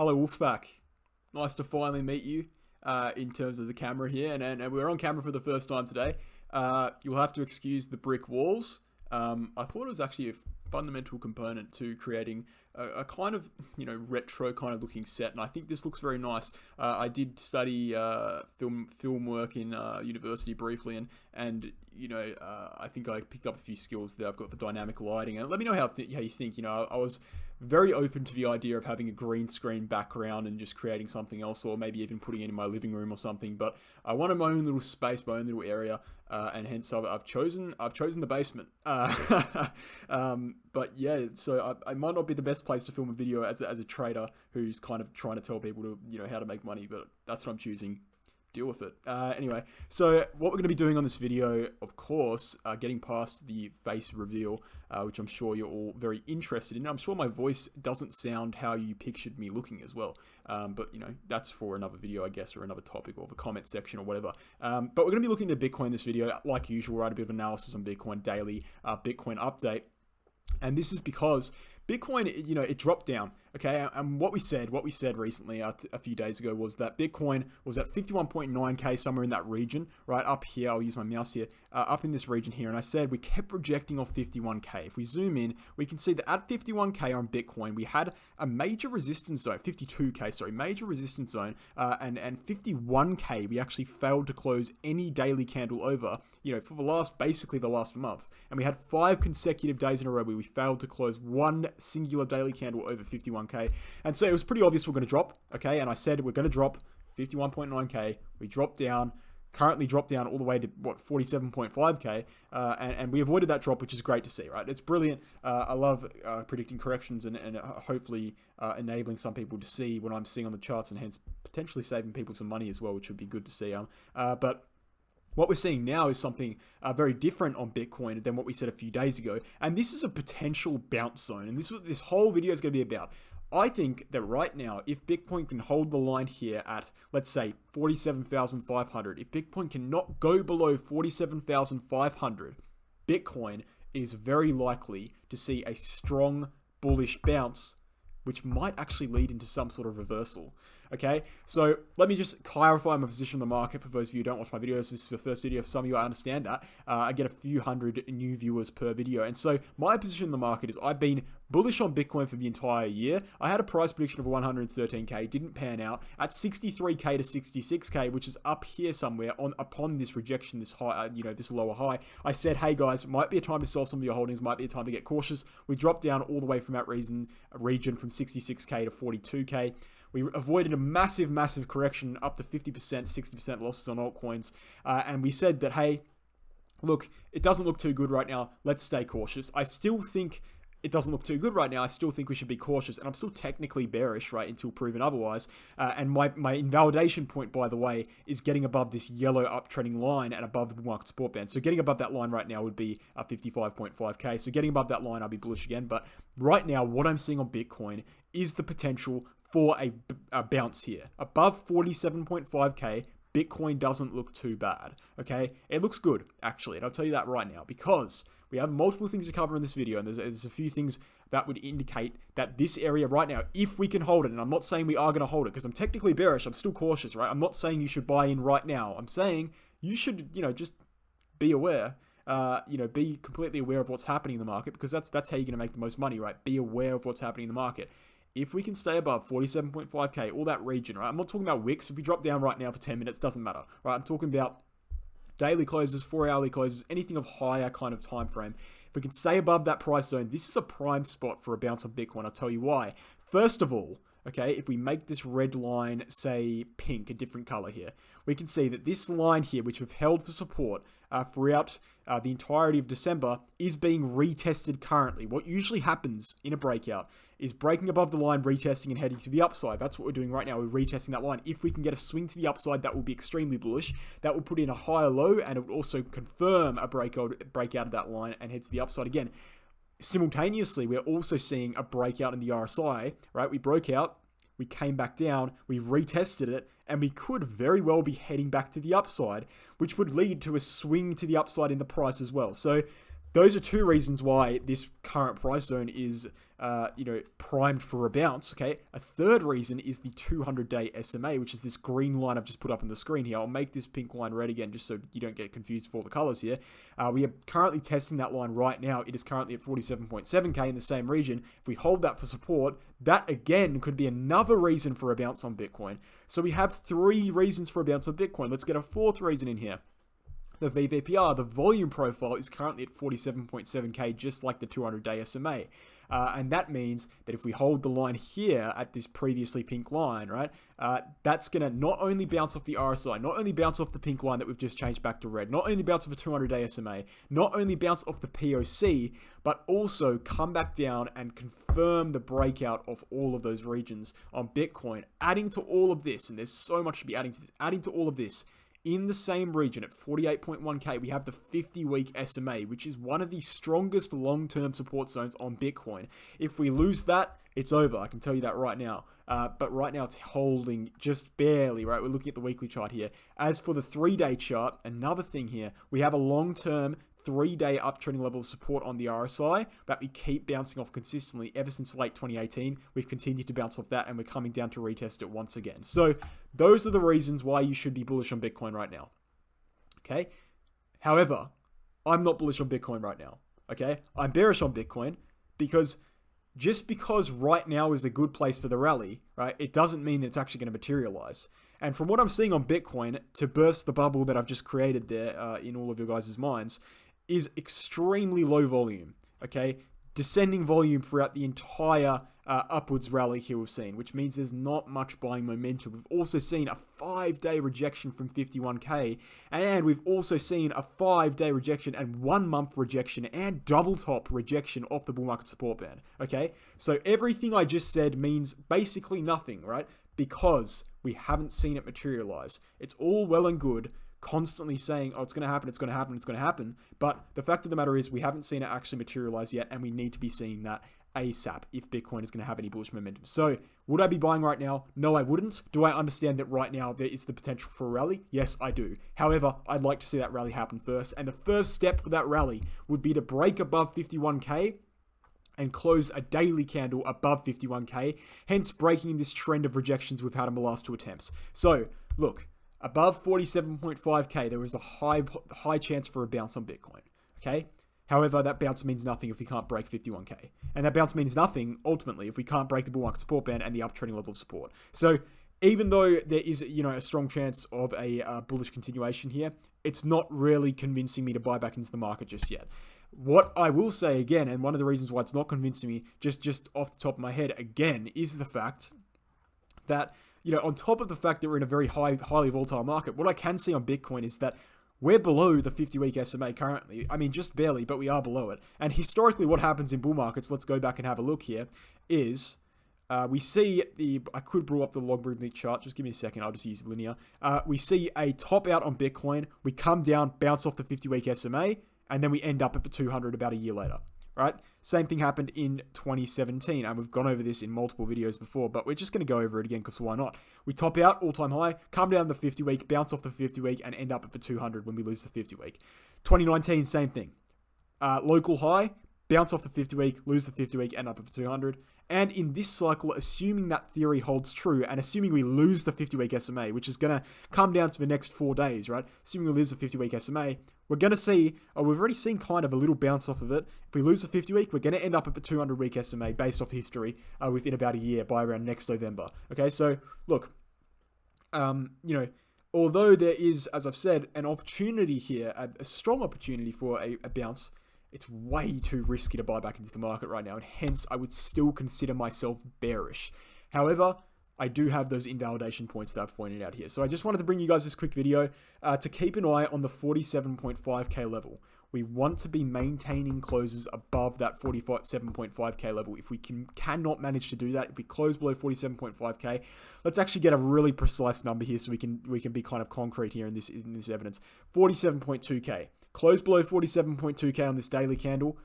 Hello, Wolfpack. Nice to finally meet you in terms of the camera here. And we're on camera for the first time today. You'll have to excuse the brick walls. I thought it was actually a fundamental component to creating a kind of, retro kind of looking set. And I think this looks very nice. I did study film work in university briefly. And I think I picked up a few skills there. I've got the dynamic lighting. And let me know how you think. I was very open to the idea of having a green screen background and just creating something else, or maybe even putting it in my living room or something. But I wanted my own little space, my own little area, and hence I've chosen the basement. But yeah, so I might not be the best place to film a video as a trader who's kind of trying to tell people to how to make money, but that's what I'm choosing. Deal with it. Anyway, so what we're going to be doing on this video, of course, getting past the face reveal, which I'm sure you're all very interested in. I'm sure my voice doesn't sound how you pictured me looking as well. But that's for another video, I guess, or another topic, or the comment section or whatever. But we're going to be looking at Bitcoin in this video. Like usual, write a bit of analysis on Bitcoin daily, Bitcoin update. And this is because Bitcoin, it dropped down, okay? And what we said recently, a few days ago, was that Bitcoin was at 51.9K, somewhere in that region, right up here. I'll use my mouse here, up in this region here. And I said we kept projecting off 51K. If we zoom in, we can see that at 51K on Bitcoin, we had a major resistance zone, 52K, sorry, major resistance zone, and 51K, we actually failed to close any daily candle over, for basically the last month. And we had 5 consecutive days in a row where we failed to close one singular daily candle over 51K. And so it was pretty obvious we're going to drop, okay? And I said we're going to drop 51.9K. We dropped down, currently dropped down all the way to, 47.5K. And we avoided that drop, which is great to see, right? It's brilliant. I love predicting corrections and hopefully enabling some people to see what I'm seeing on the charts, and hence potentially saving people some money as well, which would be good to see. But what we're seeing now is something very different on Bitcoin than what we said a few days ago. And this is a potential bounce zone. And this whole video is going to be about. I think that right now, if Bitcoin can hold the line here at, let's say, 47,500, if Bitcoin cannot go below 47,500, Bitcoin is very likely to see a strong bullish bounce, which might actually lead into some sort of reversal. Okay, so let me just clarify my position on the market for those of you who don't watch my videos. This is the first video. For some of you, I understand that. I get a few hundred new viewers per video. And so my position in the market is I've been bullish on Bitcoin for the entire year. I had a price prediction of 113K, didn't pan out. At 63K to 66K, which is up here somewhere upon this rejection, this high, this lower high, I said, hey guys, might be a time to sell some of your holdings, might be a time to get cautious. We dropped down all the way from that region from 66K to 42K. We avoided a massive correction up to 50%, 60% losses on altcoins. And we said that, hey, look, it doesn't look too good right now. Let's stay cautious. I still think it doesn't look too good right now. I still think we should be cautious. And I'm still technically bearish, right, until proven otherwise. And my invalidation point, by the way, is getting above this yellow uptrending line and above the bull market support band. So getting above that line right now would be 55.5K. So getting above that line, I'll be bullish again. But right now, what I'm seeing on Bitcoin is the potential for a bounce here. Above 47.5K, Bitcoin doesn't look too bad, okay? It looks good, actually, and I'll tell you that right now, because we have multiple things to cover in this video, and there's a few things that would indicate that this area right now, if we can hold it, and I'm not saying we are going to hold it, because I'm technically bearish, I'm still cautious, right? I'm not saying you should buy in right now. I'm saying you should, just be aware. Be completely aware of what's happening in the market, because that's how you're going to make the most money, right? Be aware of what's happening in the market. If we can stay above 47.5K, all that region, right? I'm not talking about wicks. If we drop down right now for 10 minutes, doesn't matter, right? I'm talking about daily closes, 4-hourly closes, anything of higher kind of time frame. If we can stay above that price zone, this is a prime spot for a bounce on Bitcoin. I'll tell you why. First of all, okay, if we make this red line, say, pink, a different color here, we can see that this line here, which we've held for support throughout the entirety of December, is being retested currently. What usually happens in a breakout is breaking above the line, retesting, and heading to the upside. That's what we're doing right now. We're retesting that line. If we can get a swing to the upside, that will be extremely bullish. That will put in a higher low, and it will also confirm a breakout of that line and head to the upside again. Simultaneously, we're also seeing a breakout in the RSI, right? We broke out, we came back down, we retested it, and we could very well be heading back to the upside, which would lead to a swing to the upside in the price as well. So those are two reasons why this current price zone is, primed for a bounce, okay? A third reason is the 200-day SMA, which is this green line I've just put up on the screen here. I'll make this pink line red again just so you don't get confused with all the colors here. We are currently testing that line right now. It is currently at 47.7K in the same region. If we hold that for support, that again could be another reason for a bounce on Bitcoin. So we have 3 reasons for a bounce on Bitcoin. Let's get a 4th reason in here. The VVPR, the volume profile, is currently at 47.7K, just like the 200-day SMA. And that means that if we hold the line here at this previously pink line, right, that's going to not only bounce off the RSI, not only bounce off the pink line that we've just changed back to red, not only bounce off a 200-day SMA, not only bounce off the POC, but also come back down and confirm the breakout of all of those regions on Bitcoin. Adding to all of this, and there's so much to be adding to this, adding to all of this, in the same region at 48.1K, we have the 50-week SMA, which is one of the strongest long-term support zones on Bitcoin. If we lose that, it's over. I can tell you that right now. But right now it's holding just barely, right? We're looking at the weekly chart here. As for the 3-day chart, another thing here, we have a long-term 3-day uptrending level of support on the RSI that we keep bouncing off consistently ever since late 2018. We've continued to bounce off that, and we're coming down to retest it once again. So those are the reasons why you should be bullish on Bitcoin right now. Okay. However, I'm not bullish on Bitcoin right now. Okay. I'm bearish on Bitcoin because just because right now is a good place for the rally, right, it doesn't mean that it's actually going to materialize. And from what I'm seeing on Bitcoin, to burst the bubble that I've just created there in all of your guys' minds, is extremely low volume, okay? Descending volume throughout the entire upwards rally here we've seen, which means there's not much buying momentum. We've also seen a 5-day rejection from 51K, and we've also seen a 5-day rejection and 1-month rejection and double top rejection off the bull market support band, okay? So everything I just said means basically nothing, right? Because we haven't seen it materialize. It's all well and good constantly saying, oh, it's going to happen, it's going to happen, it's going to happen. But the fact of the matter is we haven't seen it actually materialize yet, and we need to be seeing that ASAP if Bitcoin is going to have any bullish momentum. So would I be buying right now? No, I wouldn't. Do I understand that right now there is the potential for a rally? Yes, I do. However, I'd like to see that rally happen first. And the first step for that rally would be to break above 51K and close a daily candle above 51K, hence breaking this trend of rejections we've had in the last 2 attempts. So, look, above 47.5K, there is a high chance for a bounce on Bitcoin, okay? However, that bounce means nothing if we can't break 51K. And that bounce means nothing, ultimately, if we can't break the bull market support band and the uptrending level of support. So, even though there is, a strong chance of a bullish continuation here, it's not really convincing me to buy back into the market just yet. What I will say again, and one of the reasons why it's not convincing me, just off the top of my head again, is the fact that, on top of the fact that we're in a very highly volatile market, what I can see on Bitcoin is that we're below the 50-week SMA currently. I mean, just barely, but we are below it. And historically, what happens in bull markets, let's go back and have a look here, is we see I could brew up the logarithmic chart. Just give me a second. I'll just use linear. We see a top out on Bitcoin. We come down, bounce off the 50-week SMA, and then we end up at the 200 about a year later, right? Same thing happened in 2017, and we've gone over this in multiple videos before, but we're just going to go over it again because why not? We top out, all-time high, come down the 50-week, bounce off the 50-week, and end up at the 200 when we lose the 50-week. 2019, same thing. Local high, bounce off the 50-week, lose the 50-week, end up at the 200. And in this cycle, assuming that theory holds true, and assuming we lose the 50-week SMA, which is going to come down to the next 4 days, right? Assuming we lose the 50-week SMA, we're going to see, we've already seen kind of a little bounce off of it. If we lose the 50-week, we're going to end up at the 200-week SMA based off history within about a year by around next November. Okay, so look, although there is, as I've said, an opportunity here, a strong opportunity for a bounce, it's way too risky to buy back into the market right now, and hence I would still consider myself bearish. However, I do have those invalidation points that I've pointed out here. So I just wanted to bring you guys this quick video to keep an eye on the 47.5K level. We want to be maintaining closes above that 47.5K level. If we cannot manage to do that, if we close below 47.5K, let's actually get a really precise number here so we can be kind of concrete here in this evidence. 47.2K. Close below 47.2K on this daily candle.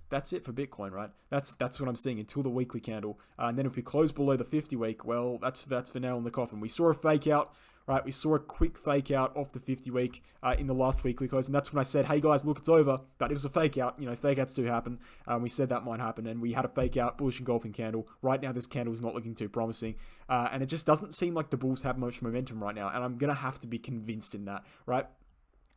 That's it for Bitcoin, right? That's what I'm seeing until the weekly candle. And then if we close below the 50-week, well, that's the nail in the coffin. We saw a fake out right? We saw a quick fake out off the 50-week in the last weekly close, and that's when I said, hey guys, look, it's over. But it was a fake out. Fake outs do happen. We said that might happen, and we had a fake out, bullish engulfing candle. Right now, this candle is not looking too promising, and it just doesn't seem like the bulls have much momentum right now, and I'm going to have to be convinced in that, right?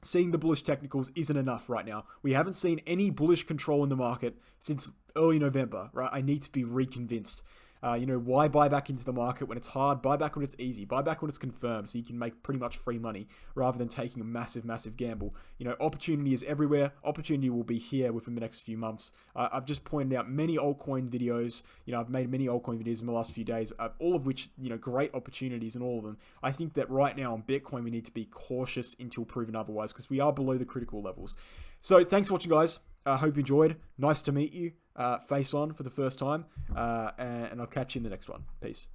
Seeing the bullish technicals isn't enough right now. We haven't seen any bullish control in the market since early November, right? I need to be reconvinced. Why buy back into the market when it's hard? Buy back when it's easy. Buy back when it's confirmed, so you can make pretty much free money rather than taking a massive, massive gamble. Opportunity is everywhere. Opportunity will be here within the next few months. I've just pointed out many altcoin videos. I've made many altcoin videos in the last few days, all of which, great opportunities in all of them. I think that right now on Bitcoin, we need to be cautious until proven otherwise, because we are below the critical levels. So thanks for watching, guys. I hope you enjoyed. Nice to meet you face on for the first time. And I'll catch you in the next one. Peace.